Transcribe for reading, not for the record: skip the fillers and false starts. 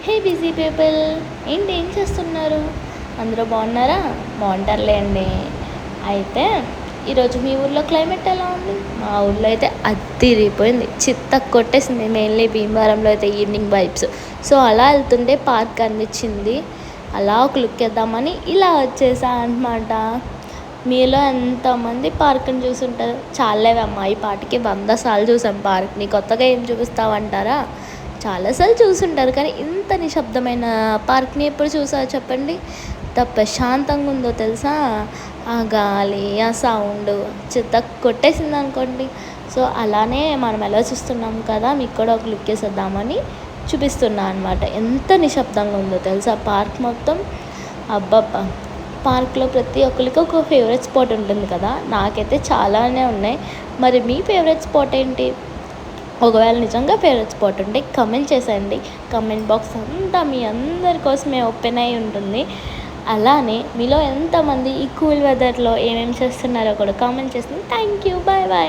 హే busy people, ఏంటి ఏం చేస్తున్నారు? అందరూ బాగున్నారా? బాగుంటారులేండి. అయితే ఈరోజు మీ ఊర్లో క్లైమేట్ ఎలా ఉంది? మా ఊర్లో అయితే అద్దిరిపోయింది, చిత్త కొట్టేసింది. మెయిన్లీ భీమవరంలో అయితే ఈవినింగ్ వైబ్స్. సో అలా వెళ్తుంటే పార్క్ అనిపించింది. అలా ఒక లుక్ వేద్దామని ఇలా వచ్చేసా అనమాట. మీలో ఎంతమంది పార్క్ని చూసుంటారు? చాలేవమ్మా, ఈ పాటికి 100 సార్లు చూసాం పార్క్ని, కొత్తగా ఏం చూపిస్తావంటారా? చాలాసార్లు చూసుంటారు, కానీ ఇంత నిశ్శబ్దమైన పార్క్ని ఎప్పుడు చూసారో చెప్పండి. ఎంత ప్రశాంతంగా ఉందో తెలుసా? ఆ గాలి, ఆ సౌండ్ చిత్త కొట్టేసింది అనుకోండి. సో అలానే మనం ఎలా చూస్తున్నాం కదా, మీకు కూడా ఒక లుక్ వేసేద్దామని చూపిస్తున్నా అనమాట. ఎంత నిశ్శబ్దంగా ఉందో తెలుసా పార్క్ మొత్తం. అబ్బబ్బా! పార్క్లో ప్రతి ఒక్కరికి ఒక ఫేవరెట్ స్పాట్ ఉంటుంది కదా, నాకైతే చాలానే ఉన్నాయి. మరి మీ ఫేవరెట్ స్పాట్ ఏంటి? ఒకవేళ నిజంగా ఫేవరెట్ స్పాట్ ఉంటే కమెంట్ చేసేయండి. కమెంట్ బాక్స్ అంతా మీ అందరి కోసమే ఓపెన్ అయి ఉంటుంది. అలానే మీలో ఎంతమంది ఈ కూల్ వెదర్లో ఏమేమి చేస్తున్నారో కూడా కామెంట్ చేస్తుంది. Thank you, bye bye.